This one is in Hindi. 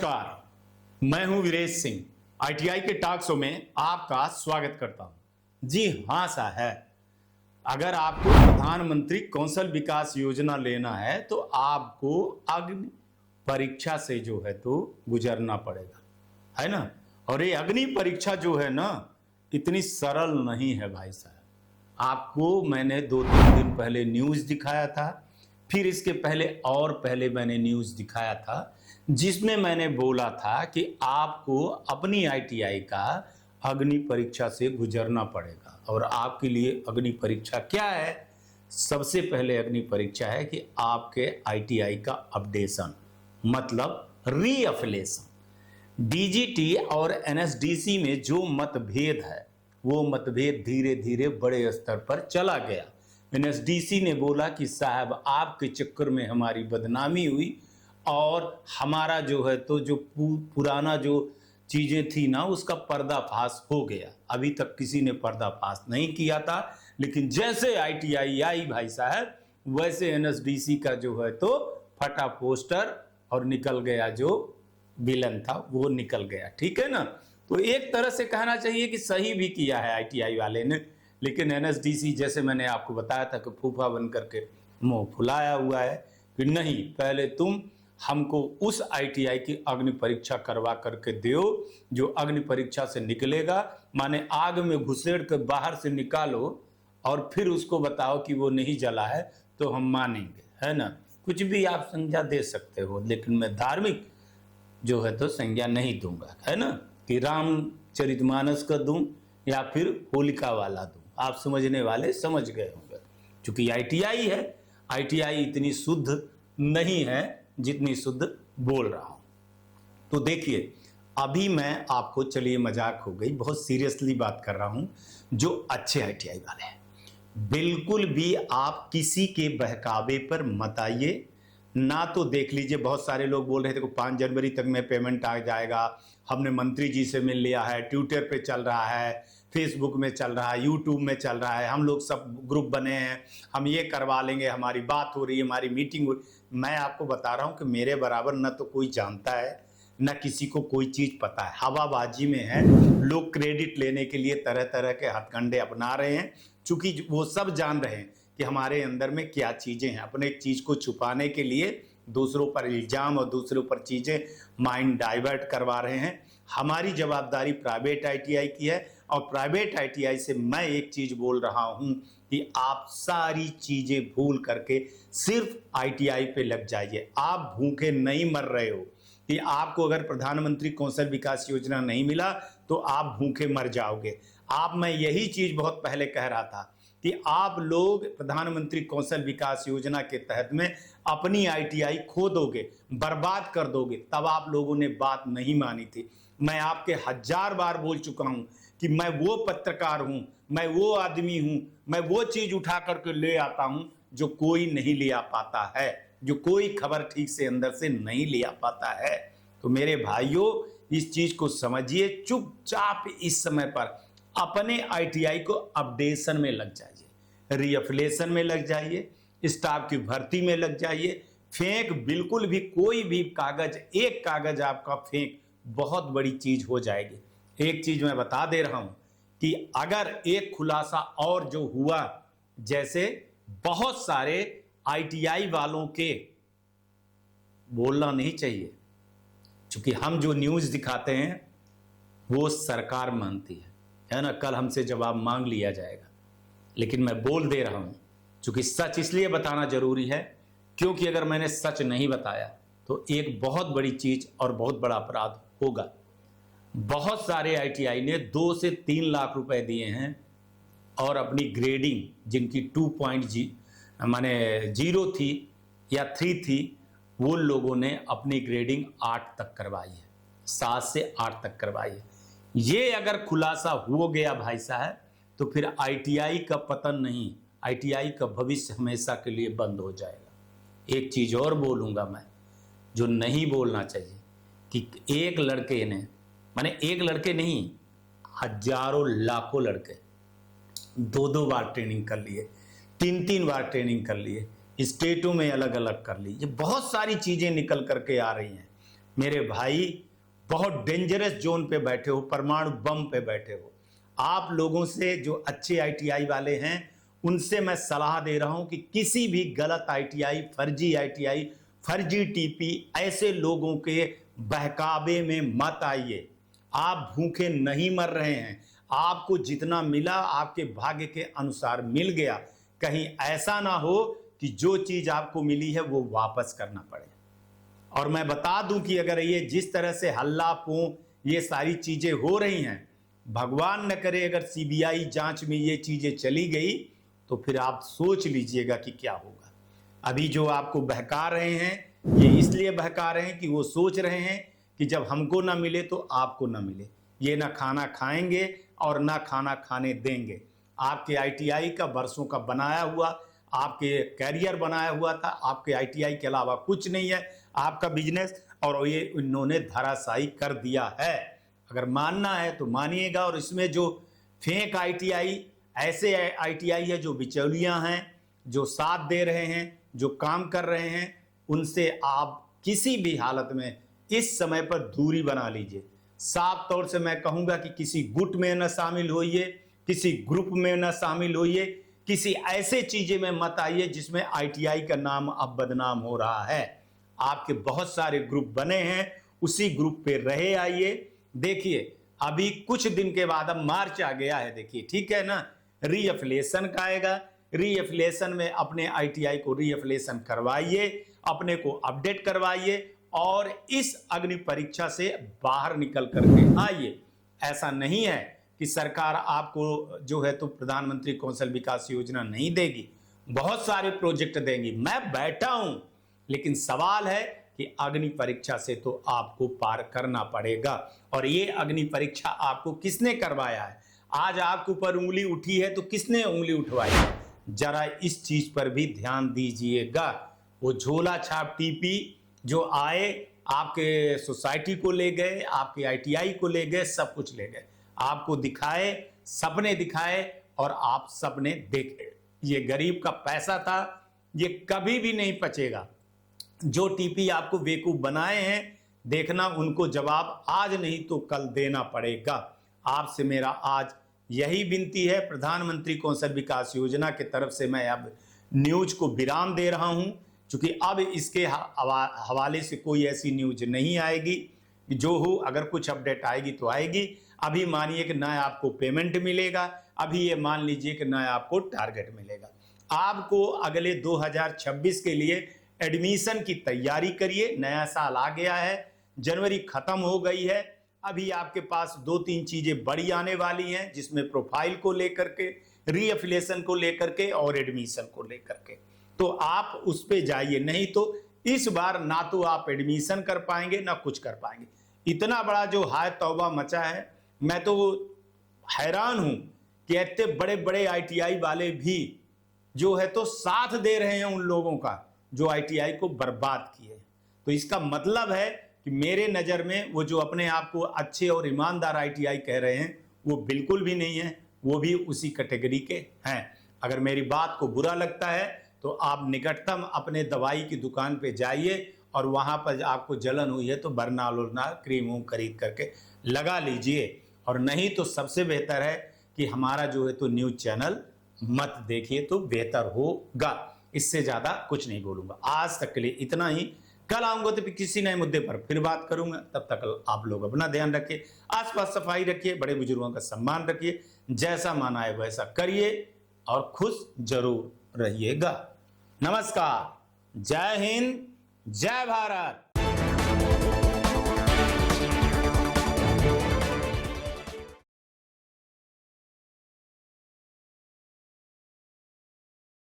नमस्कार, मैं हूं वीरेश सिंह। आईटीआई के टॉक शो में आपका स्वागत करता हूं। जी हां साहब, अगर आपको प्रधानमंत्री कौशल विकास योजना लेना है तो आपको अग्नि परीक्षा से जो है तो गुजरना पड़ेगा, है ना। और ये अग्नि परीक्षा जो है ना, इतनी सरल नहीं है भाई साहब। आपको मैंने 2-3 दिन पहले न्यूज़ दिखाया था, फिर इसके पहले और पहले मैंने न्यूज़ दिखाया था जिसमें मैंने बोला था कि आपको अपनी आईटीआई का अग्नि परीक्षा से गुजरना पड़ेगा। और आपके लिए अग्नि परीक्षा क्या है? सबसे पहले अग्नि परीक्षा है कि आपके आईटीआई का अपडेशन, मतलब रीअफिलेशन। डीजीटी और एनएसडीसी में जो मतभेद है वो मतभेद धीरे धीरे बड़े स्तर पर चला गया। एनएसडीसी ने बोला कि साहब आपके चक्कर में हमारी बदनामी हुई और हमारा जो है तो जो पुराना जो चीजें थी ना उसका पर्दाफाश हो गया। अभी तक किसी ने पर्दाफाश नहीं किया था, लेकिन जैसे आईटीआई आई भाई साहब वैसे एनएसडीसी का जो है तो फटा पोस्टर और निकल गया, जो विलन था वो निकल गया। ठीक है ना। तो एक तरह से कहना चाहिए कि सही भी किया है आईटीआई वाले ने, लेकिन एनएसडीसी जैसे मैंने आपको बताया था कि फूफा बन करके मुंह फुलाया हुआ है कि नहीं, पहले तुम हमको उस आईटीआई की अग्नि परीक्षा करवा करके दो जो अग्नि परीक्षा से निकलेगा, माने आग में घुसेड़ कर बाहर से निकालो और फिर उसको बताओ कि वो नहीं जला है तो हम मानेंगे, है ना। कुछ भी आप संज्ञा दे सकते हो, लेकिन मैं धार्मिक जो है तो संज्ञा नहीं दूंगा, है ना, कि रामचरितमानस का दूं या फिर होलिका वाला दूं। आप समझने वाले समझ गए होंगे। क्योंकि आईटीआई है, आईटीआई इतनी शुद्ध नहीं है जितनी शुद्ध बोल रहा हूं। तो देखिए, अभी मैं आपको, चलिए मजाक हो गई, बहुत सीरियसली बात कर रहा हूं। जो अच्छे आईटीआई वाले हैं, बिल्कुल भी आप किसी के बहकावे पर मत आइए ना। तो देख लीजिए, बहुत सारे लोग बोल रहे थे कि 5 जनवरी तक में पेमेंट आ जाएगा, हमने मंत्री जी से मिल लिया है, ट्विटर पे चल रहा है, फेसबुक में चल रहा है, यूट्यूब में चल रहा है, हम लोग सब ग्रुप बने हैं, हम ये करवा लेंगे, हमारी बात हो रही है, हमारी मीटिंग हो रही। मैं आपको बता रहा हूं कि मेरे बराबर न तो कोई जानता है न किसी को कोई चीज पता है। हवाबाजी में है, लोग क्रेडिट लेने के लिए तरह तरह के हथकंडे अपना रहे हैं, चूंकि वो सब जान रहे हैं कि हमारे अंदर में क्या चीजें हैं। अपने एक चीज को छुपाने के लिए दूसरों पर इल्जाम और दूसरों पर चीजें माइंड डाइवर्ट करवा रहे हैं। हमारी जवाबदारी प्राइवेट आईटीआई की है, और प्राइवेट आईटीआई से मैं एक चीज बोल रहा हूं कि आप सारी चीजें भूल करके सिर्फ आईटीआई पे लग जाइए। आप भूखे नहीं मर रहे हो कि आपको अगर प्रधानमंत्री कौशल विकास योजना नहीं मिला तो आप भूखे मर जाओगे। मैं यही चीज बहुत पहले कह रहा था कि आप लोग प्रधानमंत्री कौशल विकास योजना के तहत में अपनी आईटीआई खो दोगे, बर्बाद कर दोगे। तब आप लोगों ने बात नहीं मानी थी। मैं आपके 1000 बार बोल चुका हूं कि मैं वो पत्रकार हूं, मैं वो आदमी हूं, मैं वो चीज उठा करके ले आता हूं जो कोई नहीं ले आ पाता है, जो कोई खबर ठीक से अंदर से नहीं ले आ पाता है। तो मेरे भाइयों, इस चीज को समझिए, चुपचाप इस समय पर अपने आईटीआई को अपडेशन में लग जाइए, रीअफिलेशन में लग जाइए, स्टाफ की भर्ती में लग जाइए। फेंक बिल्कुल भी कोई भी कागज, एक कागज आपका फेंक बहुत बड़ी चीज हो जाएगी। एक चीज मैं बता दे रहा हूं कि अगर एक खुलासा और जो हुआ, जैसे बहुत सारे आईटीआई वालों के, बोलना नहीं चाहिए क्योंकि हम जो न्यूज दिखाते हैं वो सरकार मानती है ना, कल हमसे जवाब मांग लिया जाएगा। लेकिन मैं बोल दे रहा हूं क्योंकि सच इसलिए बताना जरूरी है, क्योंकि अगर मैंने सच नहीं बताया तो एक बहुत बड़ी चीज और बहुत बड़ा अपराध होगा। बहुत सारे आईटीआई ने 2 से 3 लाख रुपए दिए हैं और अपनी ग्रेडिंग, जिनकी 2.0 माने 0 थी या 3 थी, वो लोगों ने अपनी ग्रेडिंग 8 तक करवाई है, 7 से 8 तक करवाई है। ये अगर खुलासा हो गया भाई साहब तो फिर आईटीआई का पतन नहीं, आईटीआई का भविष्य हमेशा के लिए बंद हो जाएगा। एक चीज और बोलूंगा मैं, जो नहीं बोलना चाहिए, कि एक लड़के ने, माने एक लड़के नहीं, हजारों लाखों लड़के 2-2 बार ट्रेनिंग कर लिए, 3-3 बार ट्रेनिंग कर लिए, स्टेटों में अलग अलग कर ली। ये बहुत सारी चीजें निकल करके आ रही हैं। मेरे भाई बहुत डेंजरस जोन पे बैठे हो, परमाणु बम पे बैठे हो। आप लोगों से जो अच्छे आईटीआई वाले हैं उनसे मैं सलाह दे रहा हूं कि किसी भी गलत आईटीआई, फर्जी टीपी, ऐसे लोगों के बहकावे में मत आइए। आप भूखे नहीं मर रहे हैं, आपको जितना मिला आपके भाग्य के अनुसार मिल गया। कहीं ऐसा ना हो कि जो चीज आपको मिली है वो वापस करना पड़े। और मैं बता दूं कि अगर ये जिस तरह से हल्ला पो ये सारी चीजें हो रही हैं, भगवान न करे अगर सीबीआई जांच में ये चीजें चली गई तो फिर आप सोच लीजिएगा कि क्या होगा। अभी जो आपको बहका रहे हैं ये इसलिए बहका रहे हैं कि वो सोच रहे हैं कि जब हमको ना मिले तो आपको ना मिले, ये ना खाना खाएंगे और ना खाना खाने देंगे। आपके आईटीआई का वर्षों का बनाया हुआ, आपके कैरियर बनाया हुआ था, आपके आईटीआई के अलावा कुछ नहीं है आपका बिजनेस, और ये इन्होंने धराशायी कर दिया है। अगर मानना है तो मानिएगा। और इसमें जो फेक आईटीआई, ऐसे आईटीआई है जो बिचौलियां हैं, जो साथ दे रहे हैं, जो काम कर रहे हैं, उनसे आप किसी भी हालत में इस समय पर दूरी बना लीजिए। साफ तौर से मैं कहूंगा कि किसी गुट में न शामिल होइए, किसी ग्रुप में न शामिल होइए, किसी ऐसे चीजें में मत आइए जिसमें आईटीआई का नाम अब बदनाम हो रहा है। आपके बहुत सारे ग्रुप बने हैं, उसी ग्रुप पे रहे आइए। देखिए अभी कुछ दिन के बाद, अब मार्च आ गया है, देखिए ठीक है ना, रीएफिलिएशन का आएगा। रीएफिलिएशन में अपने आईटीआई को रीएफिलिएशन करवाइए, अपने को अपडेट करवाइए और इस अग्नि परीक्षा से बाहर निकल करके आइए। ऐसा नहीं है कि सरकार आपको जो है तो प्रधानमंत्री कौशल विकास योजना नहीं देगी, बहुत सारे प्रोजेक्ट देंगी, मैं बैठा हूं। लेकिन सवाल है कि अग्नि परीक्षा से तो आपको पार करना पड़ेगा। और ये अग्नि परीक्षा आपको किसने करवाया है? आज आपके ऊपर उंगली उठी है तो किसने उंगली उठवाई है? जरा इस चीज पर भी ध्यान दीजिएगा। वो झोला छाप टीपी जो आए, आपके सोसाइटी को ले गए, आपके आईटीआई को ले गए, सब कुछ ले गए, आपको दिखाए, सपने दिखाए और आप सपने देखे। ये गरीब का पैसा था, ये कभी भी नहीं पचेगा। जो टीपी आपको बेवकूफ बनाए हैं, देखना उनको जवाब आज नहीं तो कल देना पड़ेगा। आपसे मेरा आज यही विनती है। प्रधानमंत्री कौशल विकास योजना की तरफ से मैं अब न्यूज को विराम दे रहा हूं, क्योंकि अब इसके हवाले से कोई ऐसी न्यूज नहीं आएगी। जो हो, अगर कुछ अपडेट आएगी तो आएगी। अभी मानिए कि ना आपको पेमेंट मिलेगा, अभी ये मान लीजिए कि ना आपको टारगेट मिलेगा। आपको अगले 2026 के लिए एडमिशन की तैयारी करिए। नया साल आ गया है, जनवरी खत्म हो गई है, अभी आपके पास 2-3 चीजें बड़ी आने वाली हैं, जिसमें प्रोफाइल को लेकर के, रीएफिलिएशन को लेकर के और एडमिशन को लेकर के। तो आप उस पे जाइए, नहीं तो इस बार ना तो आप एडमिशन कर पाएंगे ना कुछ कर पाएंगे। इतना बड़ा जो हाय तौबा मचा है, मैं तो हैरान हूं कि इतने बड़े बड़े आईटीआई वाले भी जो है तो साथ दे रहे हैं उन लोगों का जो आईटीआई को बर्बाद किए। तो इसका मतलब है कि मेरे नज़र में वो जो अपने आप को अच्छे और ईमानदार आईटीआई कह रहे हैं वो बिल्कुल भी नहीं है, वो भी उसी कैटेगरी के हैं। अगर मेरी बात को बुरा लगता है तो आप निकटतम अपने दवाई की दुकान पे जाइए और वहाँ पर आपको जलन हुई है तो बरनाल उरनाल क्रीम खरीद करके लगा लीजिए। और नहीं तो सबसे बेहतर है कि हमारा जो है तो न्यूज चैनल मत देखिए तो बेहतर होगा। इससे ज़्यादा कुछ नहीं बोलूँगा। आज तक के लिए इतना ही। कल आऊँगा तो किसी नए मुद्दे पर फिर बात करूँगा। तब तक आप लोग अपना ध्यान रखिए, आसपास सफाई रखिए, बड़े बुजुर्गों का सम्मान रखिए, जैसा माना है वैसा करिए और खुश जरूर रहिएगा। नमस्कार, जय हिंद, जय भारत।